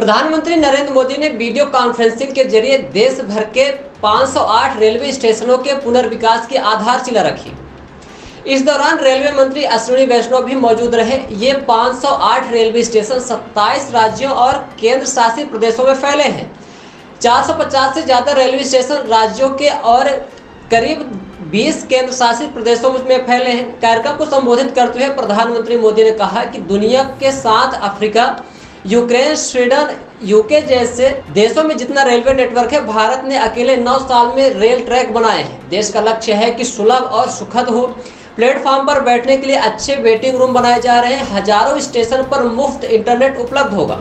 प्रधानमंत्री नरेंद्र मोदी ने video conferencing के जरिए देश भर के 508 रेलवे स्टेशनों के पुनर्विकास की आधारशिला रखी। इस दौरान रेलवे मंत्री अश्विनी वैष्णव भी मौजूद रहे। ये 508 रेलवे स्टेशन 27 राज्यों और केंद्र शासित प्रदेशों में फैले हैं। 450 से ज्यादा रेलवे स्टेशन राज्यों के और करीब 20 केंद्र शासित प्रदेशों में फैले हैं। कार्यक्रम को संबोधित करते हुए प्रधानमंत्री मोदी ने कहा कि दुनिया के साथ अफ्रीका, यूक्रेन, स्वीडन, यूके जैसे देशों में जितना रेलवे नेटवर्क है, भारत ने अकेले 9 साल में रेल ट्रैक बनाए हैं। देश का लक्ष्य है कि सुलभ और सुखद हो। प्लेटफॉर्म पर बैठने के लिए अच्छे वेटिंग रूम बनाए जा रहे हैं। हजारों स्टेशन पर मुफ्त इंटरनेट उपलब्ध होगा।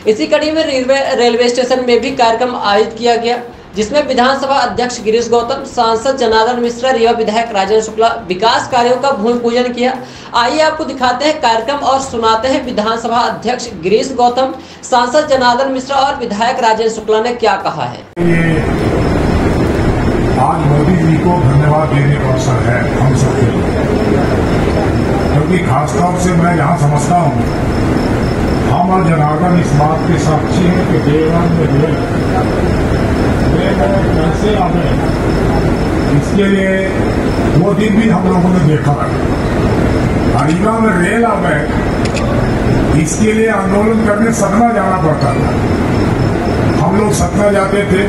इसी कड़ी में रेलवे स्टेशन में भी कार्यक्रम आयोजित किया गया, जिसमें विधानसभा अध्यक्ष गिरीश गौतम, सांसद जनार्दन मिश्रा, रीवा विधायक राजेंद्र शुक्ला विकास कार्यों का भूमि पूजन किया। आइए आपको दिखाते हैं कार्यक्रम और सुनाते हैं विधानसभा अध्यक्ष गिरीश गौतम, सांसद जनार्दन मिश्रा और विधायक राजेंद्र शुक्ला ने क्या कहा है। आज मोदी जी को धन्यवाद देने का अवसर है हम सबके लिए, क्योंकि खासतौर से मैं यहाँ समझता हूँ हम और जनार्दन इस बात के साक्षी हैं कि देवान में कैसे आवे, इसके लिए वो दिन भी हम लोगों ने देखा है। रीवा में रेल आवे, इसके लिए आंदोलन करने सतना जाना पड़ता था। हम लोग सतना जाते थे,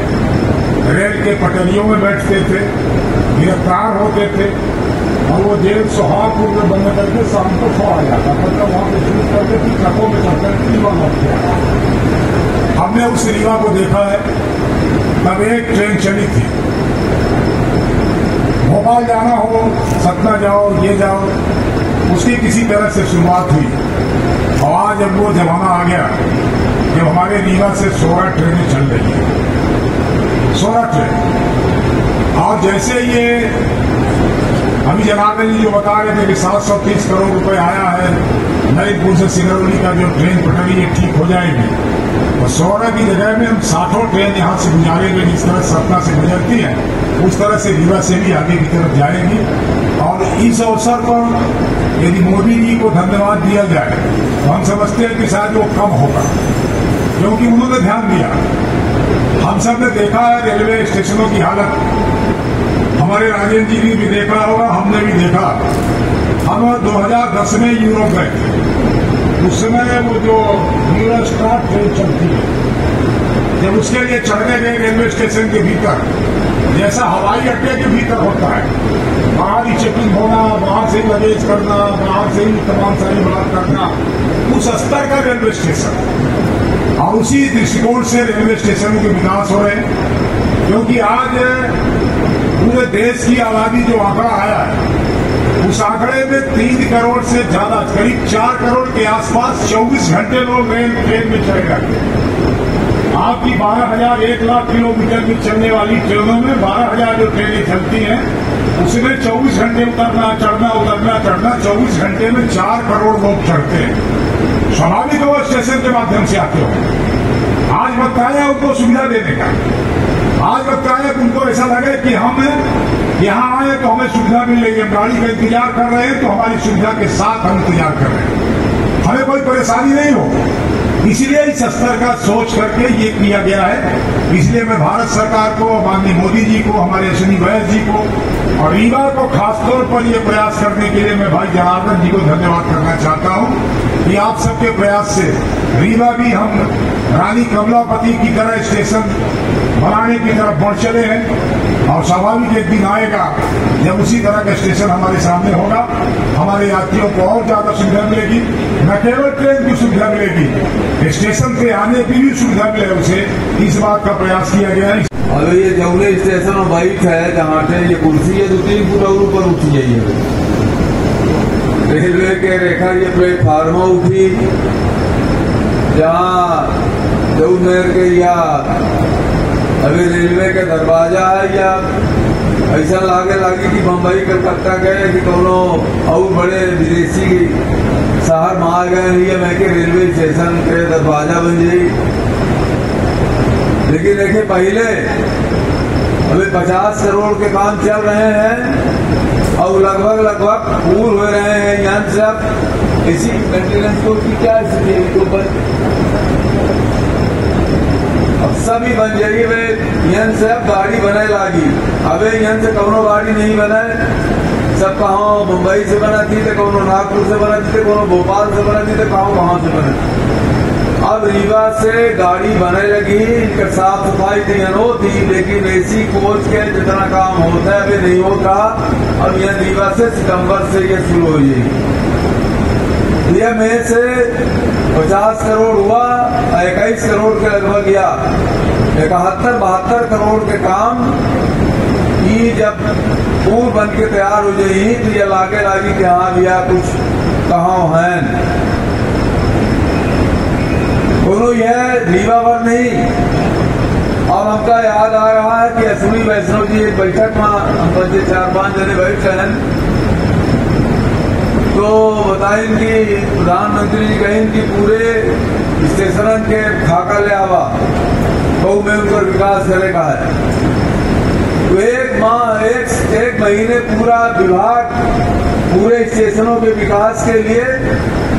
रेल के पटरियों में बैठते थे, गिरफ्तार होते थे और वो जेल सोहागपुर में बंद करके शाम को सो आ जाता। मतलब वहां पे शुरू करके फिर ट्रकों में चढ़कर रीवा लौटते। हमने उस रीवा को देखा है। तब एक ट्रेन चली थी, भोपाल जाना हो, सतना जाओ, ये जाओ, उसकी किसी तरह से शुरुआत हुई। और आज अब वो जमाना आ गया कि हमारे रीवा से 16 ट्रेनें चल रही हैं, 16 ट्रेन। और जैसे ये अभी जनार्दन जी जो बता रहे थे कि 730 करोड़ रुपए आया है, नईपुर से सिंगरौली का जो ट्रेन पटरी है ठीक हो जाएगी, और 16 की जगह में हम 60 ट्रेन यहाँ से गुजारेंगे। जिस तरह सतना से गुजरती है उस तरह से रीवा से भी आगे की तरफ जाएंगी। और इस अवसर पर यदि मोदी जी को धन्यवाद दिया जाए तो हम समझते हैं कि शायद वो कम होगा, क्योंकि उन्होंने ध्यान दिया। हम सब ने देखा है रेलवे स्टेशनों की हालत, हमारे राजेंद्र जी ने भी देखा होगा, हमने भी देखा। हम 2010 में यूरोप गए थे, उस समय वो जो यूरोस्टार ट्रेन चलती है, जब उसके लिए चढ़ने गए रेलवे स्टेशन के भीतर, जैसा हवाई अड्डे के भीतर होता है, बाहर ही चेकिंग होना, बाहर से ही लगेज करना, बाहर से ही तमाम सारी बात करना, उस स्तर का रेलवे स्टेशन। और उसी दृष्टिकोण से रेलवे स्टेशनों के विकास हो रहे हैं, क्योंकि आज पूरे देश की आबादी जो आंकड़ा आया है, उस आंकड़े में 3 करोड़ से ज्यादा, करीब 4 करोड़ के आसपास 24 घंटे लोग रेल ट्रेन में चले जाते हैं। आपकी 12,000 1 लाख किलोमीटर की चलने वाली ट्रेनों में 12,000 जो ट्रेनें चलती हैं, उसमें 24 घंटे उतरना चढ़ना, उतरना चढ़ना, 24 घंटे में 4 करोड़ लोग चढ़ते हैं। स्वाभाविक वो स्टेशन के माध्यम से आते हो। आज बताया उनको सुविधा देने का, आज बताया कि उनको ऐसा लगे कि हम यहाँ आए तो हमें सुविधा मिल रही है, गाड़ी का इंतजार कर रहे हैं तो हमारी सुविधा के साथ हम इंतजार कर रहे हैं, हमें कोई परेशानी नहीं हो। इसलिए इस स्तर का सोच करके ये किया गया है। इसलिए मैं भारत सरकार को, माननीय मोदी जी को, हमारे अश्विनी वैष्णव जी को और रीवा को खासतौर पर ये प्रयास करने के लिए मैं भाई जनार्दन जी को धन्यवाद करना चाहता हूँ कि आप सबके प्रयास से रीवा भी हम रानी कमलापति की तरह स्टेशन बनाने की तरफ बढ़ चले हैं। और स्वाभाविक एक दिन आएगा जब उसी तरह का स्टेशन हमारे सामने होगा, हमारे यात्रियों को और ज्यादा सुविधा मिलेगी। न केवल ट्रेन की सुविधा मिलेगी, स्टेशन पे आने की भी सुविधा मिले, उसे इस बात का प्रयास किया गया है। और ये जौले स्टेशन और बाइक है जहाँ ये कुर्सी है 2-3 फुट और ऊपर उठी जाइए। रेलवे के रेखा ये प्लेटफार्म उठी जहाँ जौनर के या अभी रेलवे का दरवाजा है, या ऐसा लागे कि बम्बई कलकत्ता गए कि कोनो और बड़े विदेशी शहर में आ गए, ये मैं के रेलवे स्टेशन के दरवाजा बन जाई। लेकिन देखिए पहले अभी 50 करोड़ के काम चल रहे हैं और लगभग पूर्ण हो रहे हैं यहाँ से। अब इसी मेंटेनेंस को की क्या स्थिति है इनके ऊपर? अब सभी बन जाइए वे यहाँ से अब गाड़ी बनाए लागी। अबे यहाँ से कौनो गाड़ी नहीं बनाए, सब कहाँ मुंबई से बना थी तो कौनो नागपुर से बना थी, कौनो भोपाल से बना थी तो कहाँ से बना। अब रीवा से गाड़ी बने लगी, इनका साफ सफाई तो होती, लेकिन एसी कोच के जितना काम होता है अभी नहीं होता। अब यह रीवा से सितंबर से ये शुरू हो जाएगी। यह में से 50 करोड़ हुआ, 21 करोड़ के लगभग या 71-72 करोड़ के काम ये जब पूर्ण बन के तैयार हो जाएगी तो यह लागे कि हाँ भैया कुछ कहाँ है। दोनों यह रीवावर नहीं। और हमका याद आ रहा है कि अश्विनी वैष्णव जी एक बैठक में हम 4-5 जने बैठे हैं, तो बताए कि प्रधानमंत्री जी कहें कि पूरे स्टेशन के खाका ले आवा बहु में उनका विकास करे का है। तो एक महीने पूरा विभाग पूरे स्टेशनों के विकास के लिए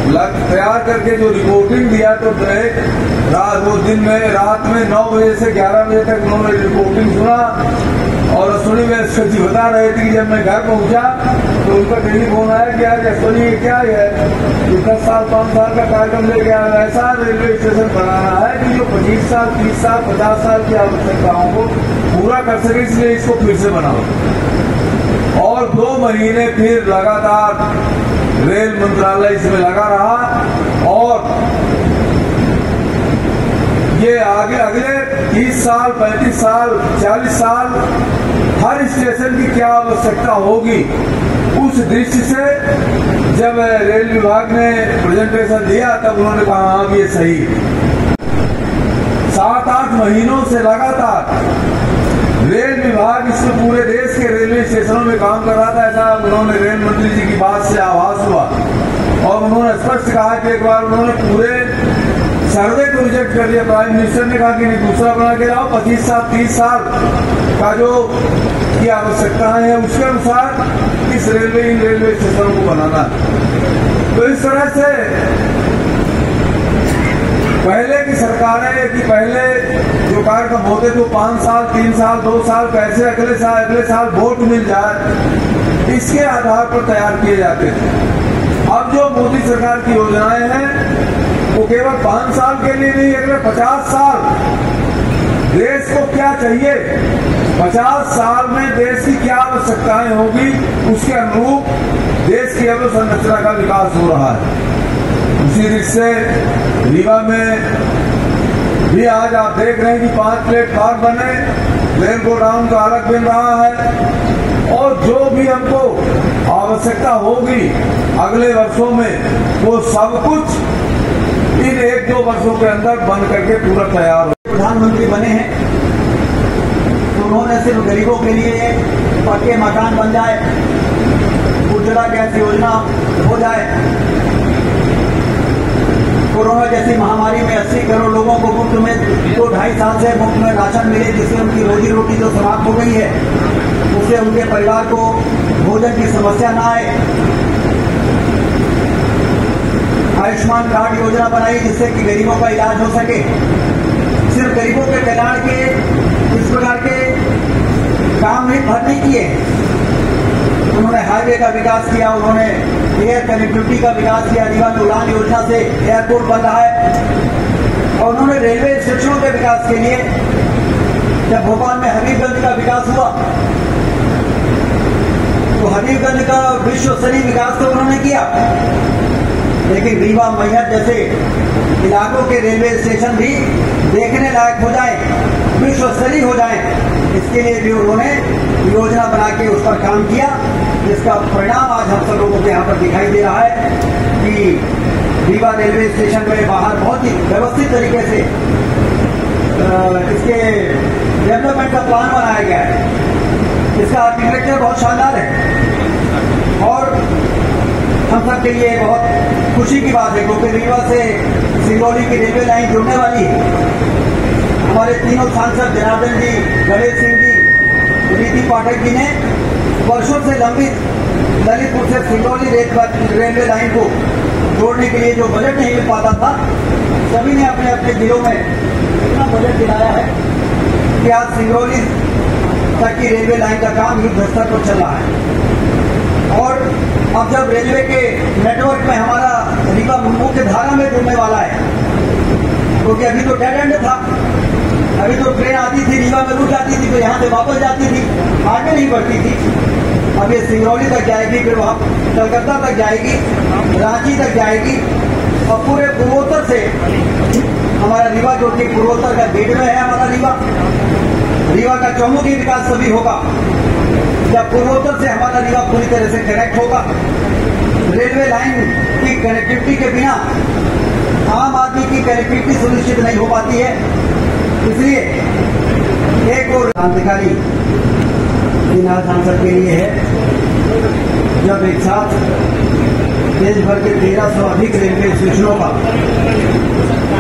तैयार करके जो रिपोर्टिंग दिया, तो रात वो दिन में रात में 9 बजे से 11 बजे तक उन्होंने रिपोर्टिंग सुना। और अश्विनी वैष्णव जी बता रहे थे कि जब मैं घर पहुंचा तो उनका टेलीफोन आया कि आज अश्विनी ये क्या है, 10 साल 5 साल का कार्यक्रम लेके आया। ऐसा रेलवे स्टेशन बनाना है कि जो 25 साल 30 साल 50 साल की आवश्यकताओं को पूरा कर सके, इसलिए इसको फिर से बनाओ। और 2 महीने फिर लगातार रेल मंत्रालय इसमें लगा रहा। और ये आगे अगले 30 साल 35 साल 40 साल हर स्टेशन की क्या आवश्यकता होगी, उस दृष्टि से जब रेल विभाग ने प्रेजेंटेशन दिया तब उन्होंने कहा हाँ ये सही। 7-8 महीनों से लगातार रेल विभाग इसमें पूरे देश के रेलवे स्टेशनों में काम कर रहा था। ऐसा उन्होंने रेल मंत्री जी की बात से आभास हुआ। और उन्होंने स्पष्ट कहा कि एक बार उन्होंने पूरे सर्वे को रिजेक्ट कर दिया। प्राइम मिनिस्टर ने कहा कि नहीं, दूसरा बना के लाओ, 25 साल 30 साल का जो की आवश्यकताएं हैं उसके अनुसार इस रेलवे स्टेशनों को बनाना। तो इस तरह से पहले की सरकारें कि पहले जो कार्यक्रम होते थे 5 साल 3 साल 2 साल कैसे अगले साल वोट मिल जाए, इसके आधार पर तैयार किए जाते थे। अब जो मोदी सरकार की योजनाएं हैं वो केवल 5 साल के लिए नहीं, अगले 50 साल देश को क्या चाहिए, 50 साल में देश की क्या आवश्यकताएं होगी, उसके अनुरूप देश की अवसंरचना का विकास हो रहा है। उसी दृष्टि से रीवा में भी आज आप देख रहे हैं कि 5 प्लेटफार्म बने, रेल गोडाउन का अलग बन रहा है। और जो भी हमको आवश्यकता होगी अगले वर्षों में वो सब कुछ इन 1-2 वर्षों के अंदर बन करके पूरा तैयार हो। प्रधानमंत्री बने हैं तो उन्होंने सिर्फ गरीबों के लिए पक्के मकान बन जाए, उज्ज्वला गैस योजना हो जाए, कोरोना जैसी महामारी में 80 करोड़ लोगों को मुफ्त में 2-2.5 साल से मुफ्त में राशन मिले, जिससे उनकी रोजी रोटी जो समाप्त हो गई है, उससे उनके परिवार को भोजन की समस्या न आए। आयुष्मान कार्ड योजना बनाई जिससे कि गरीबों का इलाज हो सके। सिर्फ गरीबों के कल्याण के इस प्रकार के काम नहीं भर नहीं किए। उन्होंने हाईवे का विकास किया, उन्होंने एयर कनेक्टिविटी का विकास किया, रीवा में उड़ान योजना से एयरपोर्ट बन रहा है। और उन्होंने रेलवे स्टेशनों के विकास के लिए जब भोपाल में हबीबगंज का विकास हुआ तो हबीबगंज का विश्व स्तरीय विकास तो उन्होंने किया, लेकिन रीवा मैहर जैसे इलाकों के रेलवे स्टेशन भी देखने लायक हो जाए, विश्व स्तरीय हो जाए, इसके लिए भी उन्होंने योजना बना के उस पर काम किया, जिसका परिणाम आज हम सब लोगों के यहाँ पर दिखाई दे रहा है कि रीवा रेलवे स्टेशन में बाहर बहुत ही व्यवस्थित तरीके से इसके डेवलपमेंट का प्लान बनाया गया है। इसका आर्किटेक्चर बहुत शानदार है और हम सब के लिए बहुत खुशी की बात है, क्योंकि रीवा से सिंगरौली की रेलवे लाइन जुड़ने वाली है। हमारे तीनों सांसद जनार्दन जी, गणेश सिंह जी, रीति पाठक जी ने वर्षों से लंबित ललितपुर से सिंगरौली रेलवे लाइन को जोड़ने के लिए जो बजट नहीं मिल पाता था, सभी ने अपने अपने जिलों में इतना बजट दिलाया है कि आज सिंगरौली तक की रेलवे लाइन का काम युद्ध स्तर पर चल रहा है। और अब जब रेलवे के नेटवर्क में हमारा रीवा मुख्य धारा में जुड़ने वाला है, क्योंकि अभी तो डेड एंड था, अभी तो ट्रेन आती थी, रीवा में रुक जाती थी, तो यहाँ से वापस जाती थी, आगे नहीं बढ़ती थी। अब ये सिंगरौली तक जाएगी, फिर वहाँ कलकत्ता तक जाएगी, रांची तक जाएगी, और पूरे पूर्वोत्तर से हमारा रीवा, जो कि पूर्वोत्तर का गेटवे है हमारा रीवा का चौमुखी विकास तभी होगा जब पूर्वोत्तर से हमारा रीवा पूरी तरह से कनेक्ट होगा। रेलवे लाइन की कनेक्टिविटी के बिना आम आदमी की कनेक्टिविटी सुनिश्चित नहीं हो पाती है। इसलिए एक और क्रांतिकारी दिन आज सांसद के लिए है, जब एक साथ देश भर के 1300 अधिक रेलवे स्टेशनों का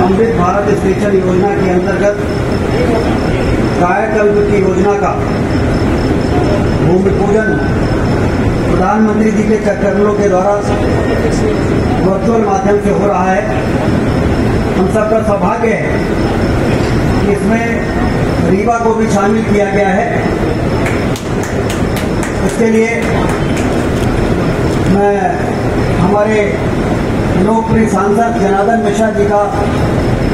अमृत भारत स्टेशन योजना के अंतर्गत कायाकल्प की योजना का भूमि पूजन प्रधानमंत्री जी के चरणों के द्वारा वर्चुअल माध्यम से हो रहा है। हम सबका सौभाग्य है कि इसमें रीवा को भी शामिल किया गया है। इसके लिए मैं हमारे लोकप्रिय सांसद जनार्दन मिश्रा जी का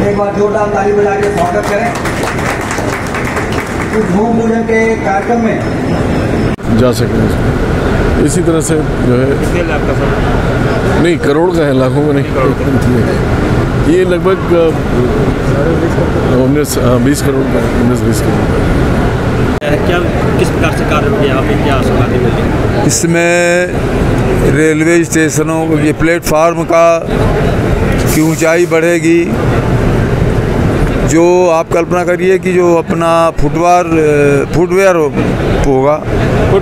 एक बार जोरदार ताली बजा के स्वागत करें। इस भूमि पूजन के कार्यक्रम में जा सकें। इसी तरह से जो है नहीं करोड़ का है, लाखों का नहीं। ये लगभग 19-20 करोड़ का, 19-20 करोड़। क्या किस प्रकार से कार्य किया आपने, क्या सुविधा मिली? इसमें रेलवे स्टेशनों ये प्लेटफार्म की ऊंचाई बढ़ेगी। जो आप कल्पना करिए कि जो अपना फुटवेयर होगा, वो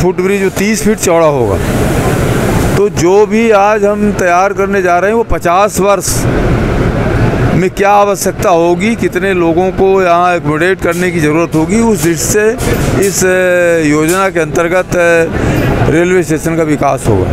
फुटब्रिज जो 30 फीट चौड़ा होगा, तो जो भी आज हम तैयार करने जा रहे हैं वो 50 वर्ष में क्या आवश्यकता होगी, कितने लोगों को यहाँ एकोमोडेट करने की ज़रूरत होगी, उस दृष्टि से इस योजना के अंतर्गत रेलवे स्टेशन का विकास होगा।